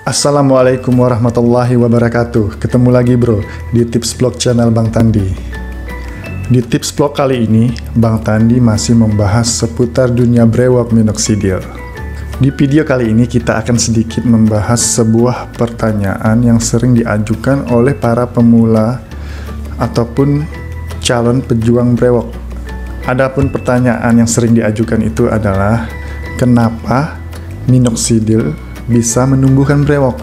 Assalamualaikum warahmatullahi wabarakatuh. Ketemu lagi bro di Tips Vlog channel Bang Tandi. Di Tips Vlog kali ini, Bang Tandi masih membahas seputar dunia brewok minoxidil. Di video kali ini kita akan sedikit membahas sebuah pertanyaan yang sering diajukan oleh para pemula ataupun calon pejuang brewok. Adapun pertanyaan yang sering diajukan itu adalah kenapa minoxidil bisa menumbuhkan brewok.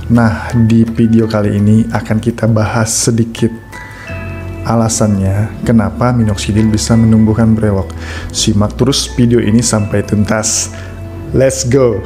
Nah, di video kali ini akan kita bahas sedikit alasannya kenapa minoxidil bisa menumbuhkan brewok. Simak terus video ini sampai tuntas. Let's go!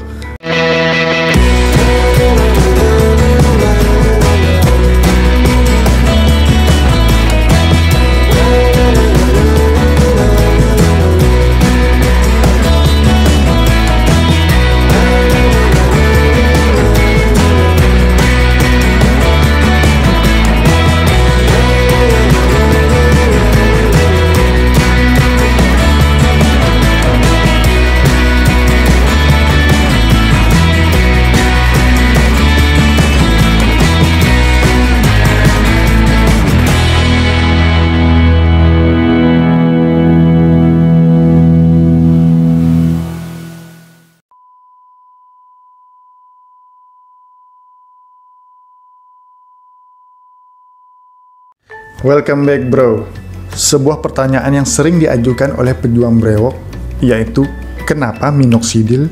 Welcome back bro. Sebuah pertanyaan yang sering diajukan oleh pejuang brewok yaitu kenapa minoxidil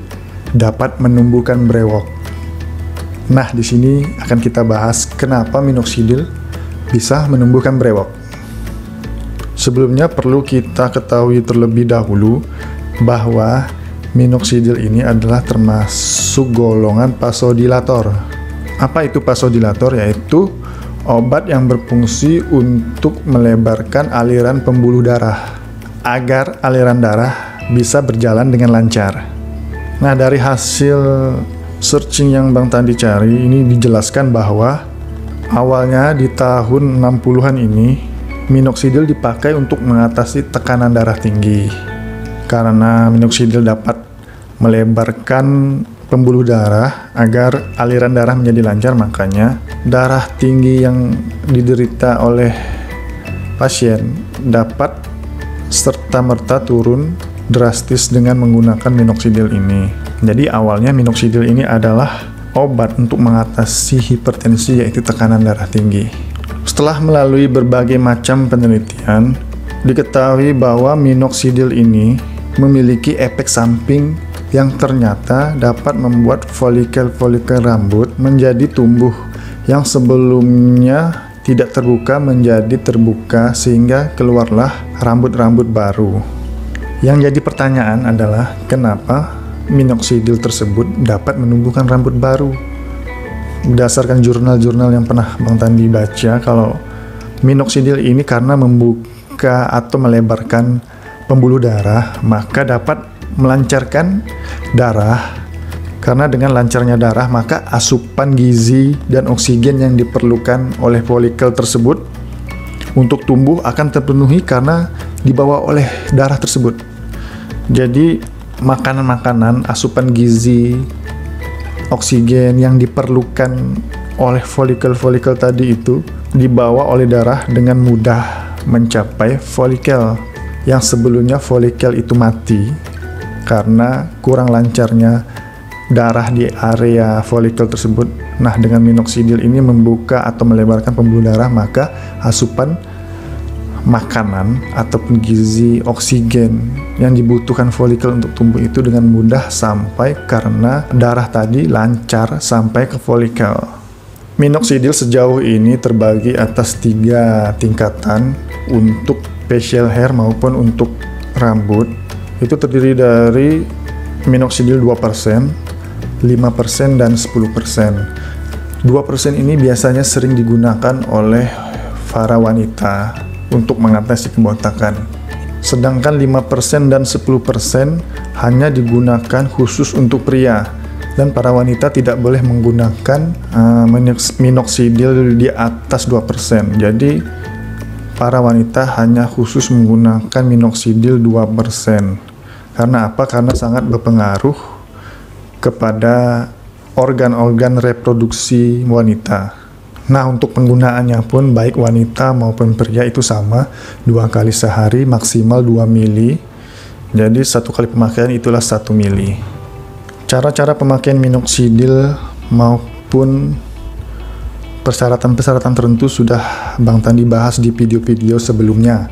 dapat menumbuhkan brewok. Nah, di sini akan kita bahas kenapa minoxidil bisa menumbuhkan brewok. Sebelumnya perlu kita ketahui terlebih dahulu bahwa minoxidil ini adalah termasuk golongan vasodilator. Apa itu vasodilator? Yaitu obat yang berfungsi untuk melebarkan aliran pembuluh darah agar aliran darah bisa berjalan dengan lancar. Nah, dari hasil searching yang Bang Tandi cari ini dijelaskan bahwa awalnya di tahun 60-an ini minoxidil dipakai untuk mengatasi tekanan darah tinggi. Karena minoxidil dapat melebarkan pembuluh darah agar aliran darah menjadi lancar, makanya darah tinggi yang diderita oleh pasien dapat serta-merta turun drastis dengan menggunakan minoxidil ini. Jadi awalnya minoxidil ini adalah obat untuk mengatasi hipertensi, yaitu tekanan darah tinggi. Setelah melalui berbagai macam penelitian, diketahui bahwa minoxidil ini memiliki efek samping yang ternyata dapat membuat folikel-folikel rambut menjadi tumbuh yang sebelumnya tidak terbuka menjadi terbuka sehingga keluarlah rambut-rambut baru. Yang jadi pertanyaan adalah kenapa minoxidil tersebut dapat menumbuhkan rambut baru? Berdasarkan jurnal-jurnal yang pernah Bang Tandi baca, kalau minoxidil ini karena membuka atau melebarkan pembuluh darah, maka dapat melancarkan darah. Karena dengan lancarnya darah, maka asupan gizi dan oksigen yang diperlukan oleh folikel tersebut untuk tumbuh akan terpenuhi karena dibawa oleh darah tersebut. Jadi makanan-makanan, asupan gizi, oksigen yang diperlukan oleh folikel-folikel tadi itu dibawa oleh darah dengan mudah mencapai folikel yang sebelumnya folikel itu mati karena kurang lancarnya darah di area folikel tersebut. Nah, dengan minoxidil ini membuka atau melebarkan pembuluh darah, maka asupan makanan ataupun gizi, oksigen yang dibutuhkan folikel untuk tumbuh itu dengan mudah sampai karena darah tadi lancar sampai ke folikel. Minoxidil sejauh ini terbagi atas 3 tingkatan untuk facial hair maupun untuk rambut. Itu terdiri dari minoxidil 2%, 5%, dan 10%. 2% ini biasanya sering digunakan oleh para wanita untuk mengatasi kebotakan. Sedangkan 5% dan 10% hanya digunakan khusus untuk pria. Dan para wanita tidak boleh menggunakan minoxidil di atas 2%. Jadi para wanita hanya khusus menggunakan minoxidil 2%. Karena apa? Karena sangat berpengaruh kepada organ-organ reproduksi wanita. Nah, untuk penggunaannya pun baik wanita maupun pria itu sama, 2 kali sehari maksimal 2 mili. Jadi 1 kali pemakaian itulah 1 mili. Cara-cara pemakaian minoxidil maupun persyaratan-persyaratan tertentu sudah Bang Tandi bahas di video-video sebelumnya.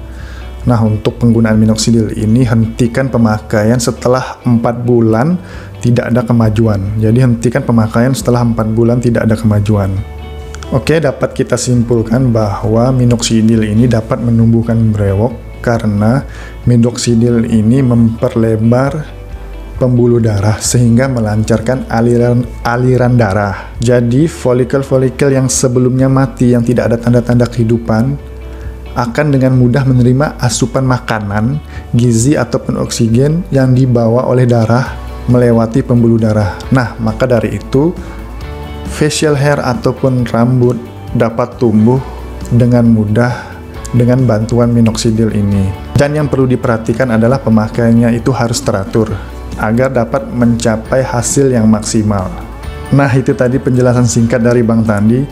Nah, untuk penggunaan minoxidil ini hentikan pemakaian setelah 4 bulan tidak ada kemajuan. Jadi hentikan pemakaian setelah 4 bulan tidak ada kemajuan. Oke, dapat kita simpulkan bahwa minoxidil ini dapat menumbuhkan brewok karena minoxidil ini memperlebar pembuluh darah sehingga melancarkan aliran darah. Jadi folikel-folikel yang sebelumnya mati yang tidak ada tanda-tanda kehidupan akan dengan mudah menerima asupan makanan, gizi ataupun oksigen yang dibawa oleh darah melewati pembuluh darah. Nah, maka dari itu facial hair ataupun rambut dapat tumbuh dengan mudah dengan bantuan minoxidil ini. Dan yang perlu diperhatikan adalah pemakaiannya itu harus teratur agar dapat mencapai hasil yang maksimal. Nah, itu tadi penjelasan singkat dari Bang Tandi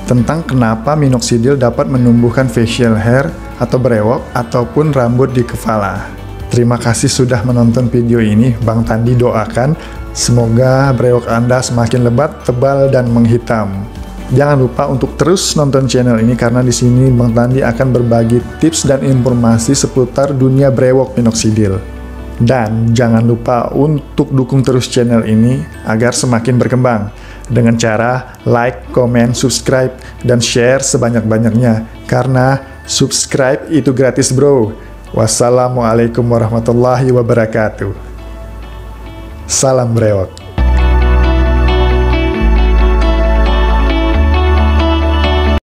tentang kenapa minoxidil dapat menumbuhkan facial hair atau brewok ataupun rambut di kepala. Terima kasih sudah menonton video ini. Bang Tandi doakan semoga brewok Anda semakin lebat, tebal, dan menghitam. Jangan lupa untuk terus nonton channel ini karena di sini Bang Tandi akan berbagi tips dan informasi seputar dunia brewok minoxidil. Dan jangan lupa untuk dukung terus channel ini agar semakin berkembang dengan cara like, comment, subscribe, dan share sebanyak-banyaknya karena subscribe itu gratis, bro. Wassalamualaikum warahmatullahi wabarakatuh. Salam brewok.